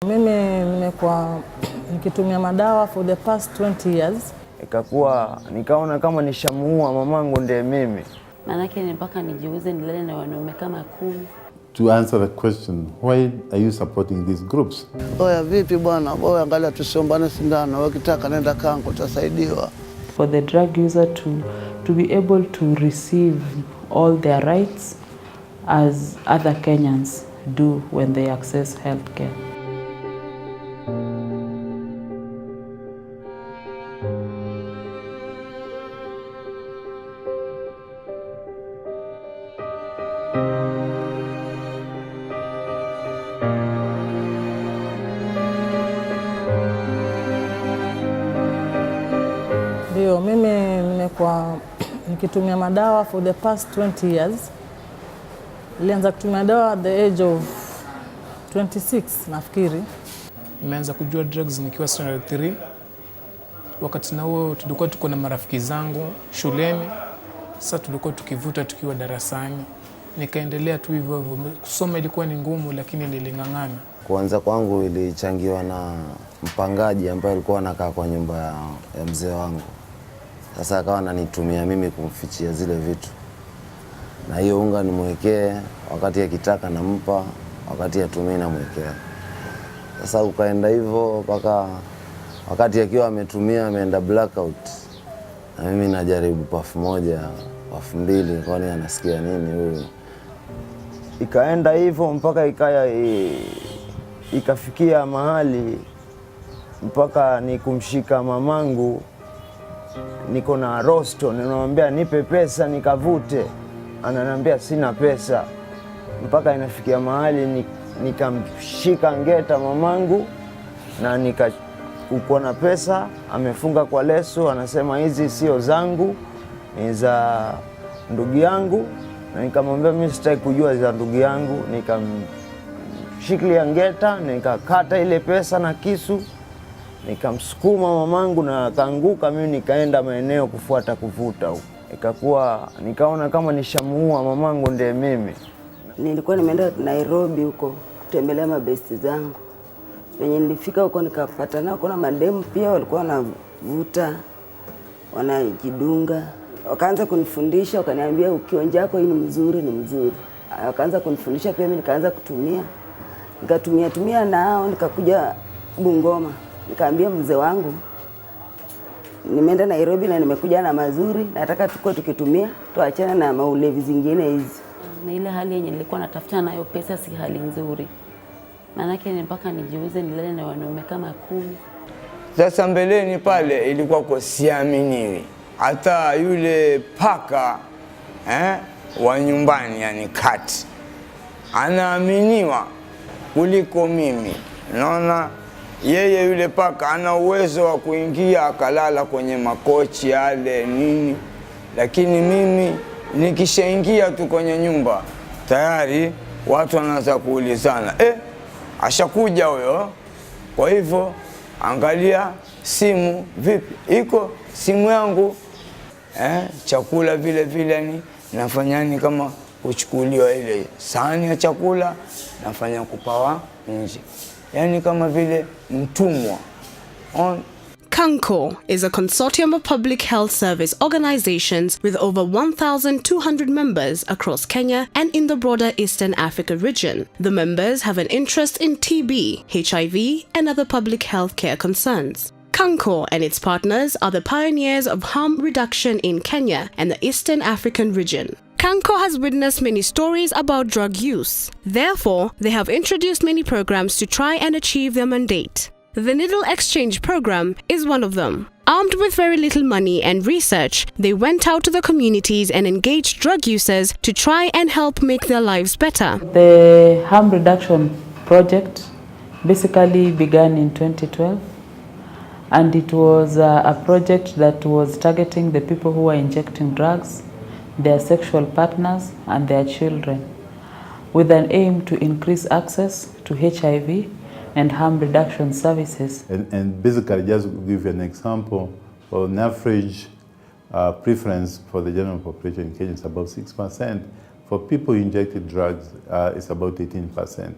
Mimi nimekuwa nikitumia madawa for the past 20 years. Nikaona kama nishamuua mamangu ndiye mimi. Manake ni mpaka nijiuze nilale na wanaume kama 10. To answer the question, why are you supporting these groups? Oya vipi bwana, wewe angalia tusiombane sindano, ukitaka nenda Kanco utasaidiwa. For the drug user to be able to receive all their rights as other Kenyans do when they access healthcare. Ndio, mimi nimekuwa nikitumia madawa for the past 20 years. Nilianza kutumia dawa at the age of 26 nafikiri. Nimeanza kujua drugs nikiwa standard 3. Wakati na huo tulikuwa tuko na marafiki zangu shuleni. Sasa tulikuwa tukivuta tukiwa darasani. Nikaendelea tu hivyo hivyo. Kusoma ilikuwa ni ngumu lakini niling'ang'ana. Kuanza kwangu ilichangiwa na mpangaji ambaye alikuwa anakaa kwa nyumba ya mzee wangu. Sasa akawa ananitumia mimi kumfichia zile vitu. Na hiyo unga nimwekee, wakati akitaka nampa, wakati atumii namwekea. Sasa ukaenda hivyo mpaka wakati akiwa ametumia ameenda blackout. Na mimi najaribu puff moja, puff mbili, kwani anasikia nini huyu. Ikaenda hivyo mpaka ikafikia mahali mpaka ni kumshika mamangu. Niko na rosto, ninamwambia nipe pesa nikavute. Ananiambia sina pesa. Mpaka inafikia mahali nikamshika ngeta mamangu na uko na pesa, amefunga kwa leso, anasema hizi sio zangu, ni za ndugu yangu. Na nikamwambia mimi sitaki kujua za ndugu yangu, nikamshikilia ngeta, nikakata ile pesa na kisu, nikamsukuma mamangu na akaanguka. Mimi nikaenda maeneo kufuata kuvuta huko. Nikaona kama nishamuua mamangu ndiye mimi. Nilikuwa nimeenda Nairobi huko kutembelea mabesti zangu. Wenye nilifika huko nikapata nao kuna mademu pia walikuwa wanavuta, wanajidunga. Wakaanza kunifundisha, wakaniambia ukionja yako hii ni mzuri ni mzuri. Wakaanza kunifundisha pia mimi nikaanza kutumia. Nikatumia nao nikakuja Bungoma. Nikaambia mzee wangu nimeenda Nairobi na nimekuja na mazuri, nataka tukitumia tuachane na maulevi zingine hizi. Na ile hali yenye nilikuwa natafuta nayo pesa si hali nzuri. Manake ni mpaka nijiuze nilale na wanaume kama 10. Sasa mbeleni pale ilikuwa kwa siaminiwi. Hata yule paka wa nyumbani yani cat anaaminiwa kuliko mimi. Naona yeye yule paka ana uwezo wa kuingia akalala kwenye makochi yale nini, lakini mimi nikishaingia tu kwenye nyumba tayari watu wanaanza kuulizana ashakuja huyo. Kwa hivyo angalia simu vipi iko simu yangu, chakula vile vile ni nafanyani kama kuchukuliwa ile sahani ya chakula nafanya kupawa nje, yani kama vile mtumwa. Kanco is a consortium of public health service organizations with over 1,200 members across Kenya and in the broader Eastern Africa region. The members have an interest in TB, HIV, and other public health care concerns. Kanco and its partners are the pioneers of harm reduction in Kenya and the Eastern African region. Kanco has witnessed many stories about drug use. Therefore, they have introduced many programs to try and achieve their mandate. The Needle Exchange program is one of them. Armed with very little money and research, they went out to the communities and engaged drug users to try and help make their lives better. The harm reduction project basically began in 2012, and it was a project that was targeting the people who are injecting drugs, their sexual partners, and their children, with an aim to increase access to HIV and harm reduction services. And basically, just to give you an example, for an average preference for the general population in Kenya is about 6%. For people who injected drugs, it's about 18%.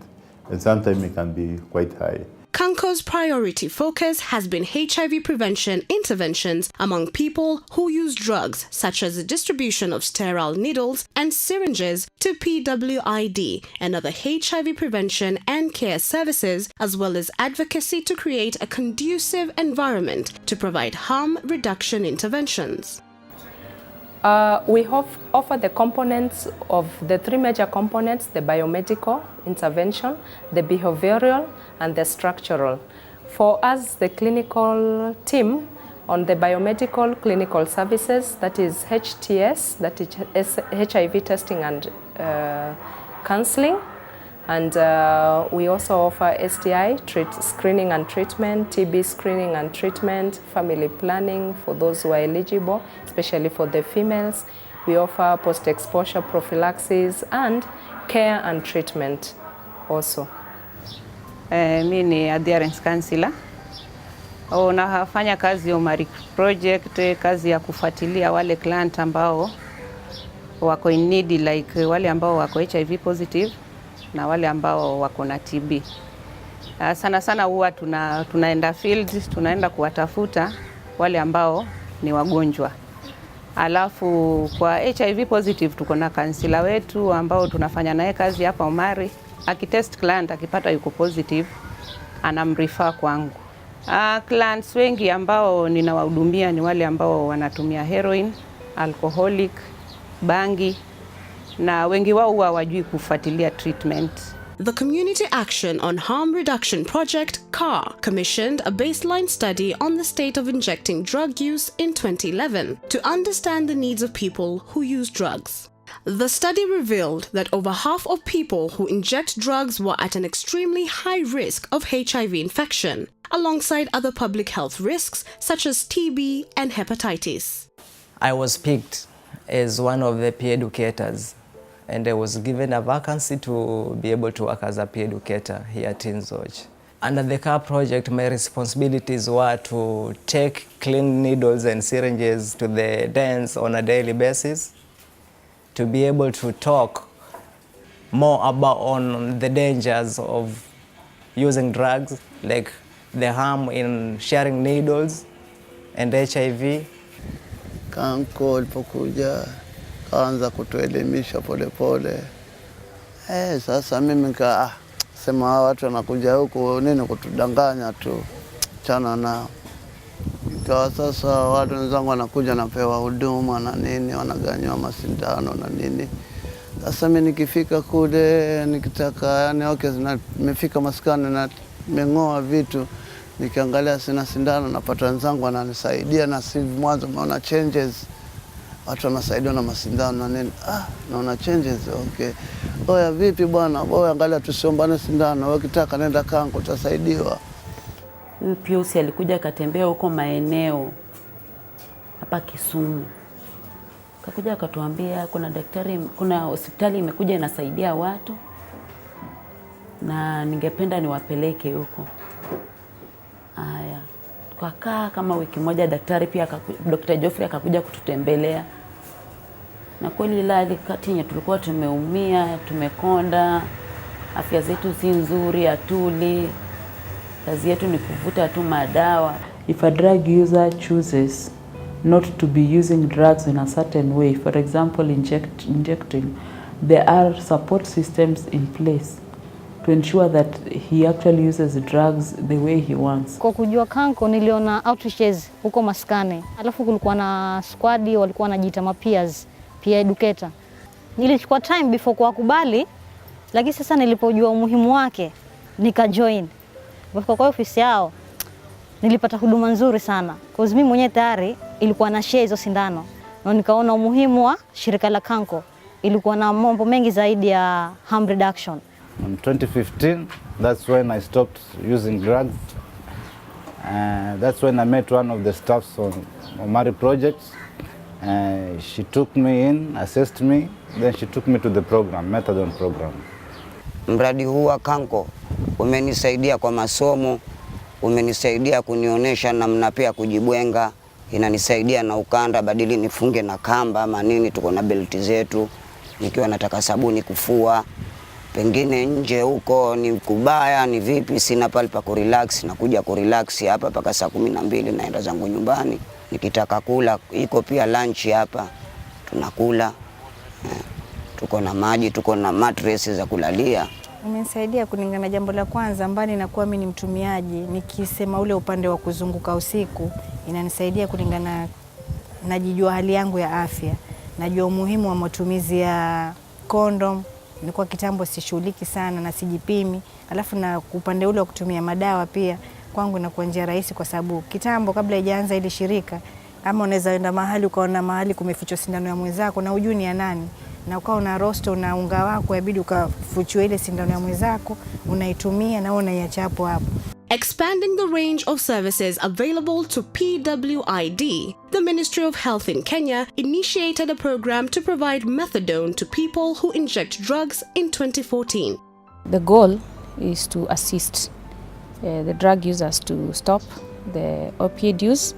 and sometimes it can be quite high. Kanco's priority focus has been HIV prevention interventions among people who use drugs, such as the distribution of sterile needles and syringes to PWID and other HIV prevention and care services, as well as advocacy to create a conducive environment to provide harm reduction interventions. We offer the components of the three major components: the biomedical intervention, the behavioral, and the structural. For us, the clinical team on the biomedical clinical services, that is HTS, that is HIV testing and counseling. And we also offer STI screening and treatment, TB screening and treatment, family planning for those who are eligible, especially for the females. We offer post-exposure prophylaxis and care and treatment also. Mimi ni adherence counselor. Nafanya kazi ya Umari project, kazi ya kufuatilia wale client ambao wako in need, like wale ambao wako HIV positive na wale ambao wako na TB. Sana sana huwa tunaenda field, tunaenda kuwatafuta wale ambao ni wagonjwa. Alafu kwa HIV positive tuko na counselor wetu ambao tunafanya naye kazi hapa Umari. Akitest client akipata yuko positive, anamrefer kwangu. Clients wengi ambao ninawahudumia ni wale ambao wanatumia heroin, alcoholic, bangi, na wengi wao hawajui kufuatilia treatment. The Community Action on Harm Reduction Project, CAR, commissioned a baseline study on the state of injecting drug use in 2011 to understand the needs of people who use drugs. The study revealed that over half of people who inject drugs were at an extremely high risk of HIV infection, alongside other public health risks such as TB and hepatitis. I was picked as one of the peer educators, and I was given a vacancy to be able to work as a peer educator here at Tinzoj. Under the CAR project, my responsibilities were to take clean needles and syringes to the dens on a daily basis, to be able to talk more about on the dangers of using drugs, like the harm in sharing needles and HIV. Kanco alipokuja kaanza kutuelimisha polepole. Sasa mimi sema watu wanakuja huku nini kutudanganya tu, chana nao. Kwa sasa watu wenzangu wanakuja napewa huduma na nini, wanaganywa masindano na nini. Sasa mimi nikifika kule nikitaka, yani okay, nimefika maskani na mengoa vitu, nikiangalia sina sindano, napata wenzangu wananisaidia, na si mwanzo naona changes. Watu wanasaidiwa na masindano na nini. Naona changes, okay. Oya vipi bwana? Oya angalia tusiombane sindano. Wewe ukitaka nenda Kanco utasaidiwa. Piusi alikuja akatembea huko maeneo hapa Kisumu. Akakuja akatuambia kuna hospitali imekuja inasaidia watu na ningependa niwapeleke huko. Haya. Tukakaa kama wiki moja, daktari pia Dr. Geoffrey akakuja kututembelea. Na kweli ile kati yenye tulikuwa tumeumia, tumekonda, afya zetu si nzuri, hatuli. Kazi yetu ni kuvuta tu madawa. If a drug user chooses not to be using drugs in a certain way, for example injecting, there are support systems in place to ensure that he actually uses drugs the way he wants. Kwa kujua Kanco niliona outreaches huko maskane. Alafu kulikuwa na squad walikuwa wanajiita mapeers, peer educator. Nilichukua time before kuwakubali, lakini sasa nilipojua umuhimu wake nikajoin. Kwa ofisi yao nilipata huduma nzuri sana. Kwa mimi mwenyewe tayari ilikuwa na share hizo sindano. Na nikaona umuhimu wa shirika la Kanco. Ilikuwa na mambo mengi zaidi ya harm reduction. In 2015, that's when I stopped using drugs. That's when I met one of the staffs on Umari projects. She took me in, assessed me, then she took me to the program, methadone program. Mradi huu wa Kanco umenisaidia kwa masomo, umenisaidia kunionyesha namna pia kujibwenga, inanisaidia na ukanda badili nifunge na kamba ama nini, tuko na belti zetu, nikiwa nataka sabuni kufua pengine nje huko ni kubaya ni vipi, sina pale pa kurelax, nakuja kurelax hapa mpaka saa 12 naenda zangu nyumbani. Nikitaka kula iko pia lunch hapa tunakula. Tuko na maji, tuko na mattress za kulalia. Umenisaidia kulingana na jambo la kwanza, mbali na kuwa mimi ni mtumiaji, nikisema ule upande wa kuzunguka usiku inanisaidia kulingana, najijua hali yangu ya afya, najua umuhimu wa matumizi ya kondom. Nilikuwa kitambo sishughuliki sana na sijipimi, alafu na upande ule wa kutumia madawa pia kwangu inakuwa njia rahisi, kwa sababu kitambo kabla haijaanza ile shirika, ama unaweza enda mahali ukaona mahali kumefichwa sindano ya mwenzako na hujui ni ya nani, na ukawa una rosto na unga wako, yabidi ukafuchua ile sindano ya mwenzako unaitumia na unaiacha hapo hapo. Expanding the range of services available to PWID, the Ministry of Health in Kenya initiated a program to provide methadone to people who inject drugs in 2014. The goal is to assist the drug users to stop the opioid use,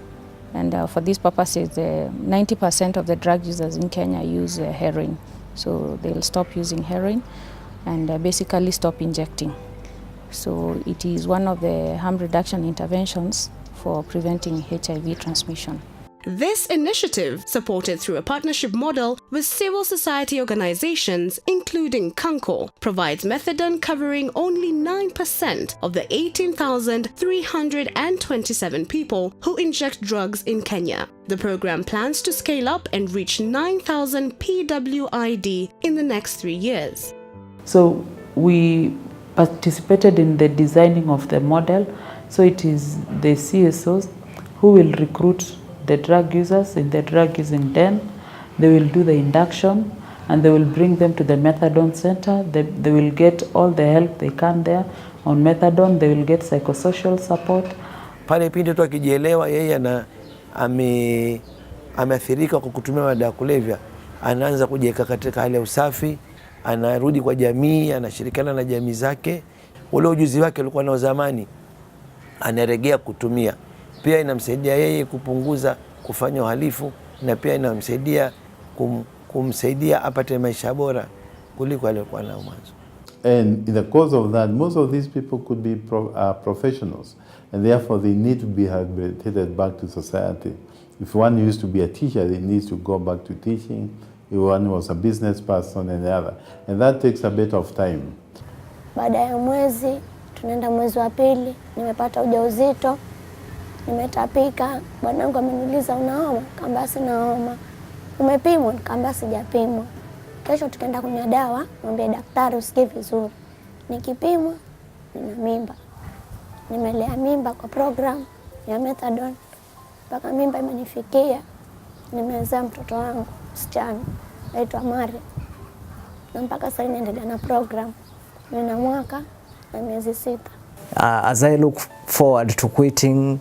and for these purposes 90% of the drug users in Kenya use heroin, so they'll stop using heroin and basically stop injecting. So it is one of the harm reduction interventions for preventing HIV transmission. This initiative, supported through a partnership model with civil society organizations, including Kanco, provides methadone covering only 9% of the 18,327 people who inject drugs in Kenya. The program plans to scale up and reach 9,000 PWID in the next 3 years. So we participated in the designing of the model. So it is the CSOs who will recruit the drug users in the drug using den. They will do the induction and they will bring them to the methadone center. They will get all the help they can there on methadone. They will get psychosocial support. Pale pindi tu akijielewa yeye ameathirika kwa kutumia madawa ya kulevya, anaanza kujiweka katika hali ya usafi, anarudi kwa jamii, anashirikiana na jamii zake. Ule ujuzi wake alikuwa nao zamani anaregea kutumia. Pia inamsaidia yeye kupunguza kufanya uhalifu, na pia inamsaidia kumsaidia apate maisha bora kuliko alikuwa nao mwanzo. And in the course of that, most of these people could be professionals, and therefore they need to be rehabilitated back to society. If one used to be a teacher, they need to go back to teaching. If one was a business person and the other. And that takes a bit of time. Baada ya mwezi, tunaenda mwezi wa pili, nimepata ujauzito, nimetapika. Bwanangu ameniuliza unaoma? Nikamwambia sina homa. Umepimwa? Nikamwambia sijapimwa. Kesho tukaenda kunywa dawa, mwambie daktari usikii vizuri. Nikipimwa, nina mimba. Nimelea mimba kwa program ya methadone. Mpaka mimba imenifikia, nimezaa mtoto wangu msichana aitwa Mari, na mpaka sasa inaendelea na program. Nina mwaka na miezi 6. As I look forward to quitting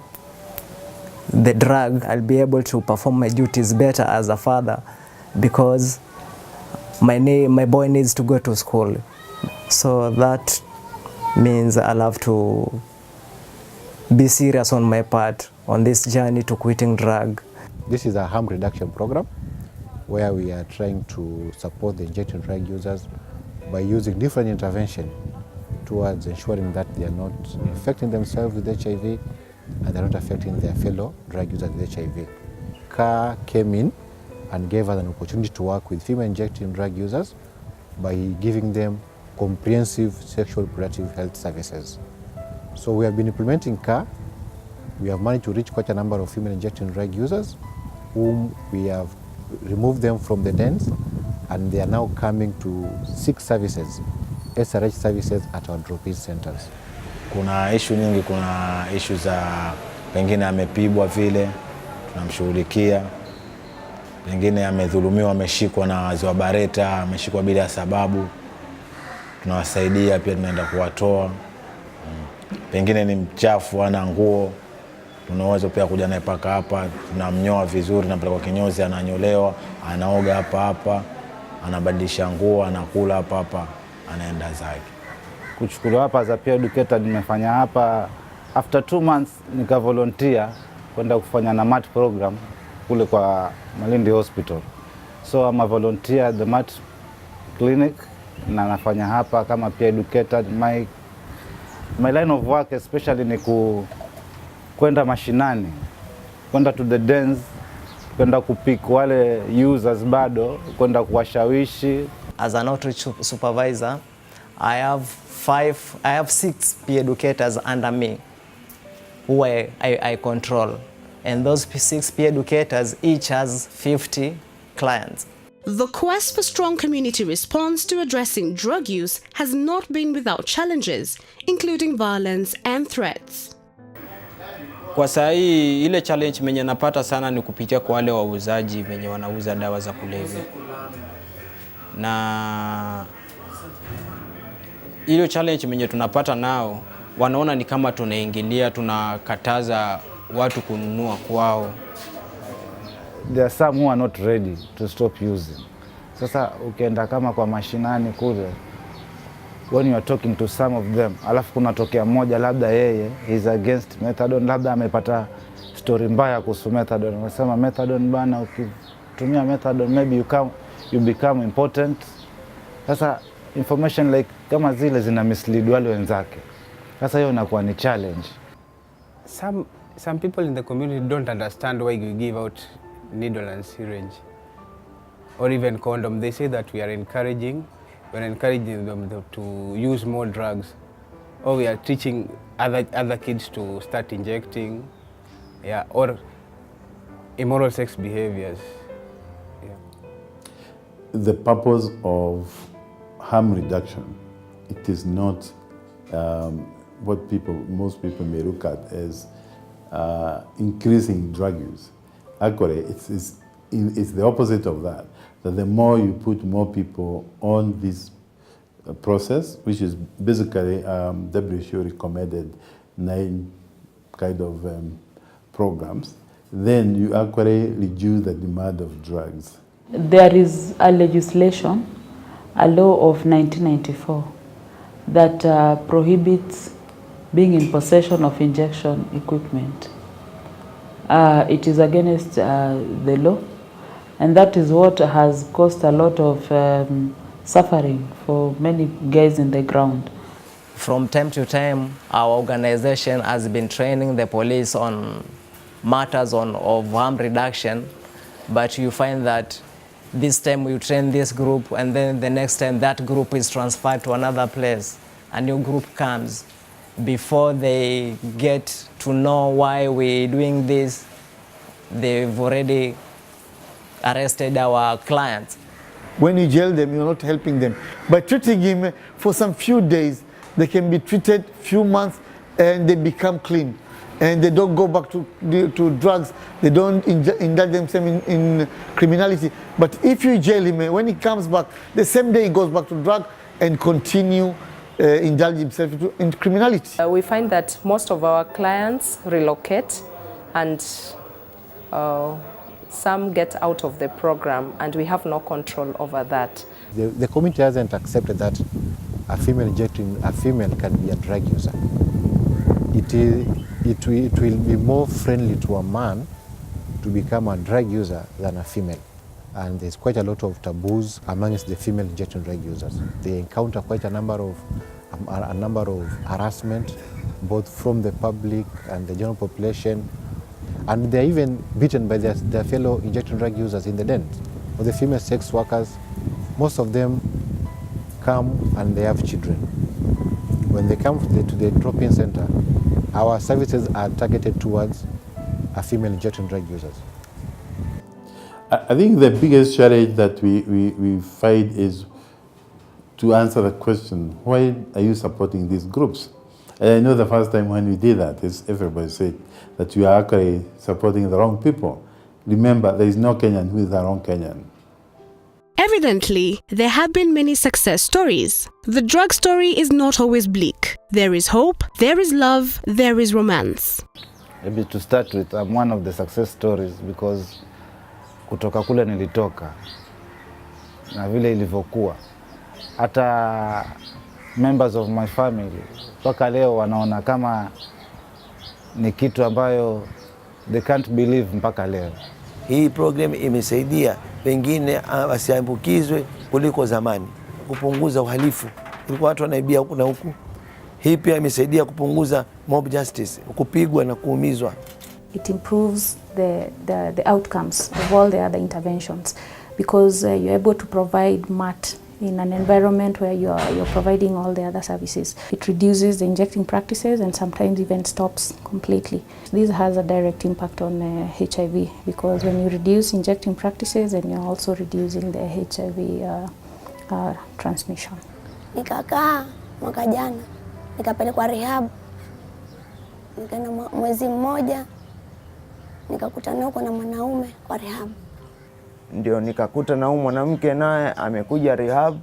the drug, I'll be able to perform my duties better as a father, because my boy needs to go to school. So that means I'll have to be serious on my part on this journey to quitting drug. This is a harm reduction program where we are trying to support the injecting drug users by using different interventions towards ensuring that they are not infecting themselves with HIV and they are not affecting their fellow drug users with HIV. CAR came in and gave us an opportunity to work with female injecting drug users by giving them comprehensive sexual reproductive health services. So we have been implementing CAR. We have managed to reach quite a number of female injecting drug users whom we have removed them from the dens, and they are now coming to 6 services, SRH services at our drop-in centers. Kuna issue nyingi, kuna issue za pengine amepibwa vile, tunamshughulikia. Pengine amedhulumiwa, ameshikwa na wazi wa bareta, ameshikwa bila sababu, tunawasaidia pia, tunaenda kuwatoa. Pengine ni mchafu, ana nguo, tunaweza pia kuja naye paka hapa, tunamnyoa vizuri, tunapeleka kinyozi, ananyolewa, anaoga hapa, anabadilisha nguo, anakula hapa, anaenda zake. Kuchukuliwa hapa za peer educator nimefanya hapa after 2 months, nika volunteer kwenda kufanya na MAT program kule kwa Malindi Hospital. So I'm a volunteer at the MAT clinic na nafanya hapa kama peer educator. My line of work especially ni kwenda mashinani, kwenda to the dens, kwenda kupick wale users bado, kwenda kuwashawishi. As an outreach supervisor, I have 6 peer educators under me who I control. And those 6 peer educators each has 50 clients. The quest for strong community response to addressing drug use has not been without challenges, including violence and threats. Kwa saa hii ile challenge menye napata sana ni kupitia kwa wale wauzaji wenye wanauza dawa za kulevya. Na ile challenge menye tunapata nao, wanaona ni kama tunaingilia, tunakataza watu kununua kwao. There are some who are not ready to stop using. Sasa ukienda kama kwa mashinani kule, when you are talking to some of them, alafu kuna tokea mmoja labda yeye is against methadone, labda amepata story mbaya kuhusu methadone. Wanasema methadone bana, ukitumia methadone maybe you become important. Sasa information like kama zile zina mislead wale wenzake. Sasa hiyo inakuwa ni challenge. Some people in the community don't understand why we give out needle and syringe or even condom. They say that we're encouraging them to use more drugs, or we are teaching other kids to start injecting, or immoral sex behaviors. The purpose of harm reduction, it is not what most people may look at as increasing drug use. Actually, it's the opposite of that. That the more you put more people on this process, which is basically WHO recommended 9 kind of programs, then you actually reduce the demand of drugs. There is a legislation, a law of 1994, that prohibits being in possession of injection equipment. It is against the law, and that is what has caused a lot of suffering for many guys in the ground. From time to time, our organization has been training the police on matters of harm reduction, but you find that this time we train this group, and then the next time that group is transferred to another place. A new group comes. Before they get to know why we're doing this, they've already arrested our clients. When you jail them, you're not helping them. By treating him for some few days, they can be treated few months and they become clean. And they don't go back to drugs, they don't indulge themselves in criminality. But if you jail him, when he comes back, the same day he goes back to drug and continue indulge himself in criminality. We find that most of our clients relocate, and some get out of the program, and we have no control over that. The community hasn't accepted that a female can be a drug user. It will be more friendly to a man to become a drug user than a female. And there's quite a lot of taboos amongst the female injection drug users. They encounter quite a number of harassment, both from the public and the general population. And they're even beaten by their fellow injection drug users in the dens. Or the female sex workers, most of them come and they have children. When they come to the drop-in center, our services are targeted towards a female injection drug users. I think the biggest challenge that we find is to answer the question, why are you supporting these groups? And I know the first time when we did that, everybody said that you are actually supporting the wrong people. Remember, there is no Kenyan who is the wrong Kenyan. Evidently, there have been many success stories. The drug story is not always bleak. There is hope, there is love, there is romance. Maybe to start with, I'm one of the success stories because kutoka kule nilitoka na vile ilivyokuwa. Hata members of my family mpaka leo wanaona kama ni kitu ambayo they can't believe mpaka leo. Hii program imesaidia wengine wasiambukizwe kuliko zamani. kupunguza uhalifu, ilikuwa watu wanaibia huku na huku. Hii pia imesaidia kupunguza mob justice, kupigwa na kuumizwa. It improves the outcomes of all the other interventions because you're able to provide MAT in an environment where you're providing all the other services. It reduces the injecting practices and sometimes even stops completely. This has a direct impact on HIV because when you reduce injecting practices, then you're also reducing the HIV transmission. Nikakaa mwaka jana, nikapelekwa rehab, nikaenda mwezi mmoja, nikakutana huko na mwanaume kwa rehab. Ndio nikakuta na huyu mwanamke naye amekuja rehab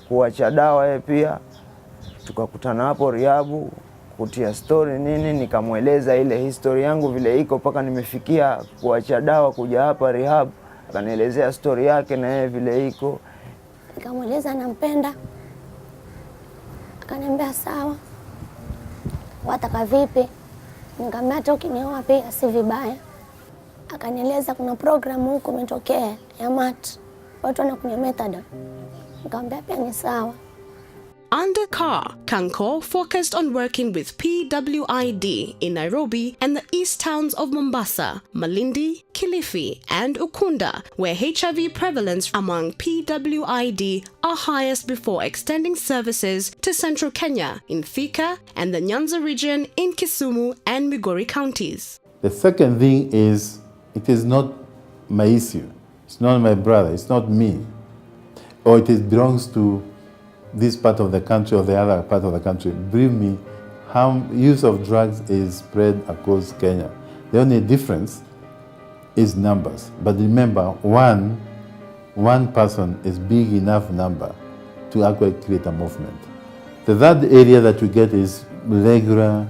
kuacha dawa yeye pia. Tukakutana hapo rehab kutia story nini, nikamweleza ile history yangu vile iko paka nimefikia kuacha dawa kuja hapa rehab. Akanielezea story yake na yeye vile iko. Nikamweleza nampenda. Akaniambia sawa. Wataka vipi? Nikamwambia hata ukinioa pia si vibaya. Akanieleza kuna program huko imetokea ya MAT. Watu wanakunywa methadone. Nikamwambia pia ni sawa. Under CAR, Kanco focused on working with PWID in Nairobi and the east towns of Mombasa, Malindi, Kilifi, and Ukunda, where HIV prevalence among PWID are highest before extending services to central Kenya in Thika and the Nyanza region in Kisumu and Migori counties. The second thing is, it is not my issue. It's not my brother. It's not me. Or it belongs to this part of the country or the other part of the country. Believe me, use of drugs is spread across Kenya. The only difference is numbers. But remember, one person is big enough number to actually create a movement. The third area that we get is regular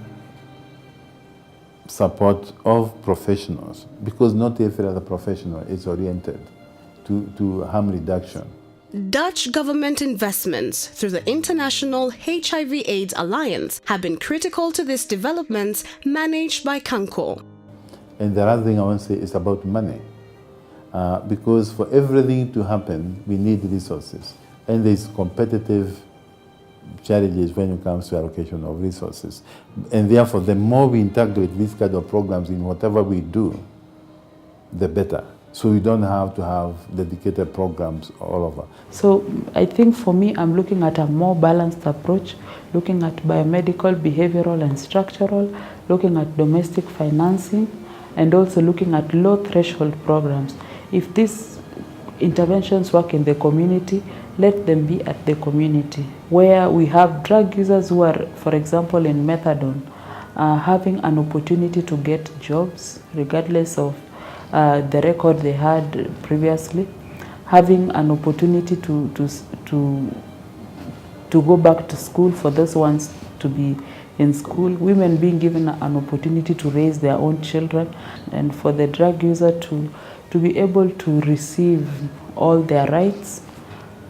support of professionals, because not every other professional is oriented to harm reduction. Dutch government investments through the International HIV/AIDS Alliance have been critical to these developments managed by Kanco. And the other thing I want to say is about money. Because for everything to happen, we need resources. And there's competitive challenges when it comes to allocation of resources. And therefore, the more we integrate these kind of programs in whatever we do, the better. So we don't have to have dedicated programs all over. So I think for me, I'm looking at a more balanced approach, looking at biomedical, behavioral and structural, looking at domestic financing, and also looking at low threshold programs. If these interventions work in the community, let them be at the community. Where we have drug users who are, for example, in methadone, having an opportunity to get jobs, regardless of the record they had previously, having an opportunity to go back to school for those ones to be in school, women being given an opportunity to raise their own children, and for the drug user to be able to receive all their rights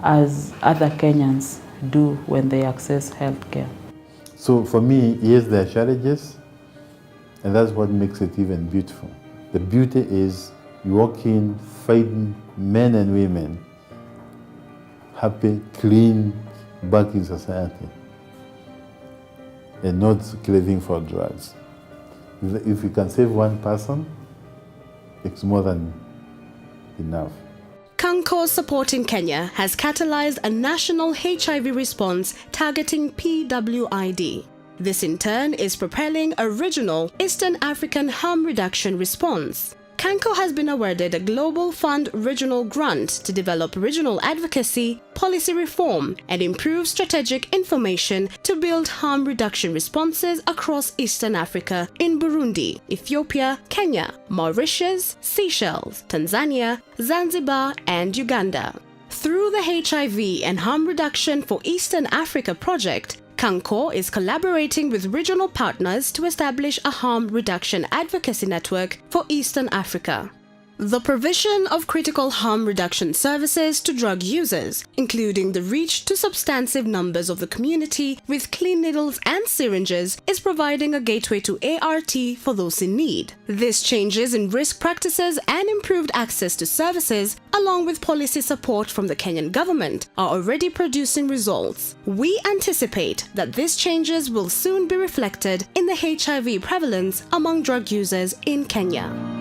as other Kenyans do when they access healthcare. So for me, yes, there are challenges, and that's what makes it even beautiful. The beauty is you walk in, fighting men and women, happy, clean, back in society, and not craving for drugs. If you can save one person, it's more than enough. Kanco's support in Kenya has catalyzed a national HIV response targeting PWID. This in turn is propelling a regional Eastern African harm reduction response. Kanco has been awarded a Global Fund regional grant to develop regional advocacy, policy reform, and improve strategic information to build harm reduction responses across Eastern Africa in Burundi, Ethiopia, Kenya, Mauritius, Seychelles, Tanzania, Zanzibar, and Uganda. Through the HIV and Harm Reduction for Eastern Africa project, Kanco is collaborating with regional partners to establish a harm reduction advocacy network for Eastern Africa. The provision of critical harm reduction services to drug users, including the reach to substantive numbers of the community with clean needles and syringes, is providing a gateway to ART for those in need. These changes in risk practices and improved access to services, along with policy support from the Kenyan government, are already producing results. We anticipate that these changes will soon be reflected in the HIV prevalence among drug users in Kenya.